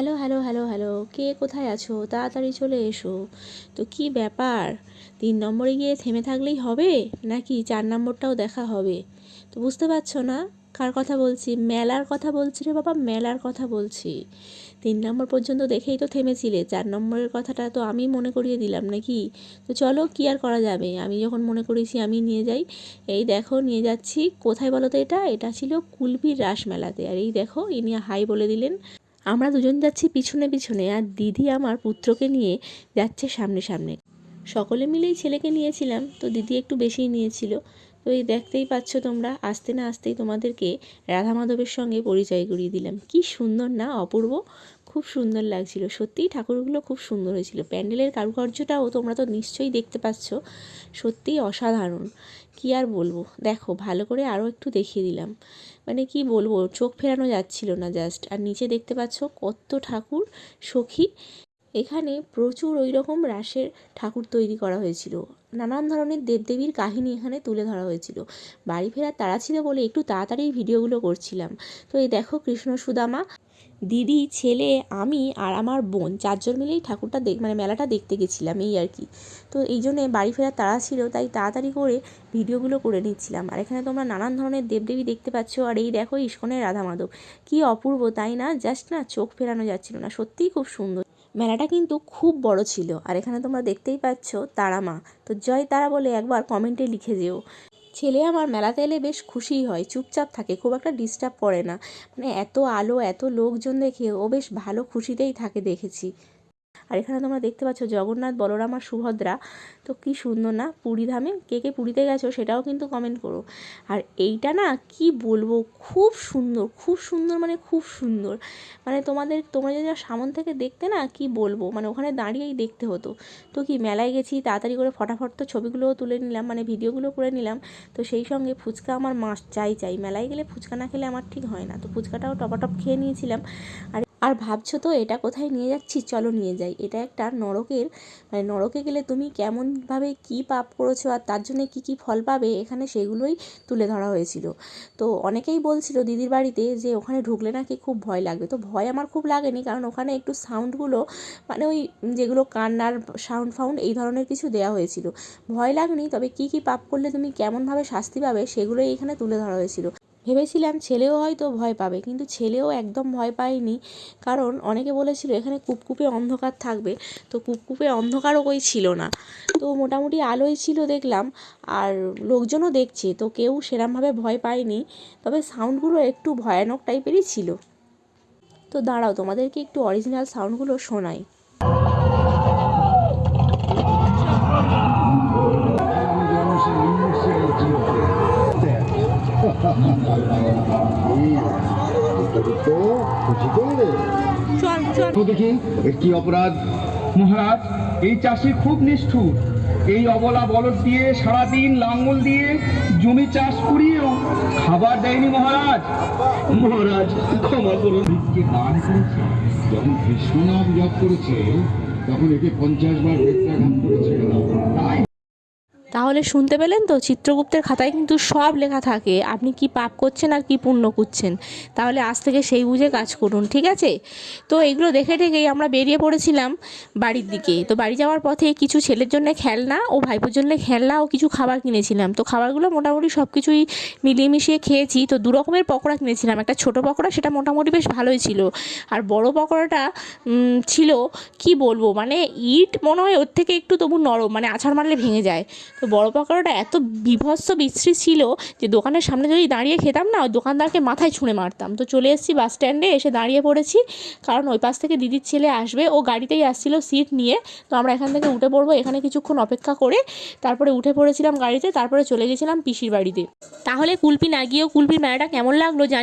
Hello hello hello hello, কে কোথায় আছো? তাড়াতাড়ি চলে এসো। তো কি ব্যাপার, 3 নম্বরে গিয়ে থেমে থাকলেই হবে নাকি 4 নম্বরটাও দেখা হবে? তো বুঝতে পারছো না কার কথা বলছি? মেলার কথা বলছি রে বাবা, মেলার কথা বলছি। 3 নম্বর পর্যন্ত দেখেই তো থেমেছিলে, 4 নম্বরের কথাটা তো আমি মনে করিয়ে দিলাম নাকি? তো চলো, কি আর করা যাবে, আমি যখন মনে করেছি আমি নিয়ে যাই। এই দেখো নিয়ে যাচ্ছি। কোথায় বলো তো? এটা ছিল কুলপির রাসমেলাতে। আর এই দেখো ইনি হাই বলে দিলেন। আমরা দুজন যাচ্ছি পিছনে পিছনে, আর দিদি আমার পুত্রকে নিয়ে যাচ্ছে সামনে সামনে। সকলে মিলেই ছেলেকে নিয়েছিলাম, তো দিদি একটু বেশিই নিয়েছিল। তো এই দেখতেই পাচ্ছ তোমরা, আসতে না আসতেই তোমাদেরকে রাধা মাধবের সঙ্গে পরিচয় করিয়ে দিলাম। কি সুন্দর না, অপূর্ব, খুব সুন্দর লাগছিল। সত্যিই ঠাকুরগুলো খুব সুন্দর হয়েছিল। প্যান্ডেলের কারুকার্যটাও তোমরা তো নিশ্চয়ই দেখতে পাচ্ছ, সত্যিই অসাধারণ। কি আর বলবো, দেখো ভালো করে আরও একটু দেখিয়ে দিলাম। মানে কি বলবো, চোখ ফেরানো যাচ্ছিল না জাস্ট। আর নিচে দেখতে পাচ্ছ কত ঠাকুর সখী। এখানে প্রচুর ওই রকম রাসের ঠাকুর তৈরি করা হয়েছিল। নানান ধরনের দেবদেবীর কাহিনী এখানে তুলে ধরা হয়েছিল। বাড়ি ফেরার তাড়া ছিল বলে একটু তাড়াতাড়ি ভিডিওগুলো করছিলাম। তো এই দেখো কৃষ্ণ সুদামা, দিদি, ছেলে, আমি আর আমার বোন 4জন মিলেই ঠাকুরটা মানে মেলাটা দেখতে গেছিলাম, এই আর কি। তো এই জন্যে বাড়ি ফেরার তাড়া ছিল, তাই তাড়াতাড়ি করে ভিডিওগুলো করে নিচ্ছিলাম। আর এখানে তোমরা নানান ধরনের দেবদেবী দেখতে পাচ্ছ। আর এই দেখো ইস্কনের রাধা মাধব, কী অপূর্ব তাই না? জাস্ট না, চোখ ফেরানো যাচ্ছিল না, সত্যিই খুব সুন্দর। মেলাটা কিন্তু খুব বড় ছিল। আর এখানে তোমরা দেখতেই পাচ্ছ তারা মা। তো জয় তারা বলে একবার কমেন্টে লিখে যেও। ছেলে আমার মেলাতে এলে বেশ খুশিই হয়, চুপচাপ থাকে, খুব একটা ডিস্টার্ব করে না। মানে এত আলো এত লোকজন দেখে ও বেশ ভালো খুশিতেই থাকে দেখেছি। আর এখানে তোমরা দেখতে পাচ্ছ জগন্নাথ, বলরাম আর সুভদ্রা। তো কি সুন্দর না, পুরীধামে। কে কে পুরীতে গেছো সেটাও কিন্তু কমেন্ট করো। আর এইটা না কি বলবো, খুব সুন্দর, খুব সুন্দর, মানে খুব সুন্দর। মানে তোমরা যদি সামন থেকে দেখতে না, কি বলবো, মানে ওখানে দাঁড়িয়েই দেখতে হতো। তো কি মেলায় গেছি, তাড়াতাড়ি করে ফটাফট তো ছবিগুলোও তুলে নিলাম, মানে ভিডিওগুলো করে নিলাম। তো সেই সঙ্গে ফুচকা আমার মাস্ট চাই। মেলায় গেলে ফুচকা না খেলে আমার ঠিক হয় না। তো ফুচকাটাও টপাটপ খেয়ে নিয়েছিলাম। আর ভাবছো তো এটা কোথায় নিয়ে যাচ্ছি? চলো নিয়ে যাই। এটা একটা নরকের, মানে নরকে গেলে তুমি কেমনভাবে কী পাপ করেছো আর তার জন্যে কী কী ফল পাবে, এখানে সেগুলোই তুলে ধরা হয়েছিল। তো অনেকেই বলছিল দিদির বাড়িতে যে ওখানে ঢুকলে নাকি খুব ভয় লাগবে। তো ভয় আমার খুব লাগেনি, কারণ ওখানে একটু সাউন্ডগুলো, মানে ওই যেগুলো কান্নার সাউন্ড এই ধরনের কিছু দেওয়া হয়েছিল। ভয় লাগেনি, তবে কী কী পাপ করলে তুমি কেমনভাবে শাস্তি পাবে সেগুলোই এখানে তুলে ধরা হয়েছিল। ভেবেছিলাম ছেলেও হয়তো ভয় পাবে, কিন্তু ছেলেও একদম ভয় পায়নি। কারণ অনেকে বলেছিল এখানে কুপকুপে অন্ধকার থাকবে, তো কুপকুপে অন্ধকারও কই ছিল না। তো মোটামুটি আলোই ছিল দেখলাম, আর লোকজনও দেখছে, তো কেউ সেরমভাবে ভয় পায়নি। তবে সাউন্ডগুলো একটু ভয়ানক টাইপেরই ছিল। তো দাঁড়াও, তোমাদেরকে একটু অরিজিনাল সাউন্ডগুলো শোনাই। দেখি এর কি অপরাধ? মহারাজ, এই চাষি খুব নিষ্ঠুর। এই অবলা বলদ দিয়ে সারাদিন লাঙ্গল দিয়ে জমি চাষ করিয়েও খাবার দেয়নি মহারাজ। মহারাজ ক্ষমা করুন। যে দান করেছে, যখন কৃষ্ণ নাম জপ করেছে তখন একে 50 বার বেত্রাঘাত করেছে। তাই তাহলে শুনতে পেলেন তো, চিত্রগুপ্তের খাতায় কিন্তু সব লেখা থাকে আপনি কি পাপ করছেন আর কি পুণ্য করছেন। তাহলে আজ থেকে সেই বুঝে কাজ করুন, ঠিক আছে? তো এইগুলো দেখে ঠেকেই আমরা বেরিয়ে পড়েছিলাম বাড়ির দিকে। তো বাড়ি যাওয়ার পথে কিছু ছেলের জন্য খেলনা ও ভাইপোর জন্য খেলনা ও কিছু খাবার কিনেছিলাম। তো খাবারগুলো মোটামুটি সব কিছুই মিলিয়ে মিশিয়ে খেয়েছি। তো 2 রকমের পকোড়া কিনেছিলাম। একটা ছোটো পকোড়া, সেটা মোটামুটি বেশ ভালোই ছিল। আর বড় পকোড়াটা ছিল, কি বলবো, মানে ইট মনে হয় ওর থেকে একটু তবু নরম, মানে আছাড় মারলে ভেঙে যায়। তো বড় পকোড়াটা এত বীভৎস বিশ্রী ছিল যে দোকানের সামনে যদি দাঁড়িয়ে খেতাম না, ওই দোকানদারকে মাথায় ছুঁড়ে মারতাম। তো চলে এসেছি বাস স্ট্যান্ডে, এসে দাঁড়িয়ে পড়েছি, কারণ ওই পাশ থেকে দিদির ছেলে আসবে, ও গাড়িতেই আসছিল সিট নিয়ে। তো আমরা এখান থেকে উঠে পড়বো, এখানে কিছুক্ষণ অপেক্ষা করে তারপরে উঠে পড়েছিলাম গাড়িতে, তারপরে চলে গেছিলাম পিসির বাড়িতে। তাহলে কুলপি না গিয়েও কুলপির মেলাটা কেমন লাগলো জানি।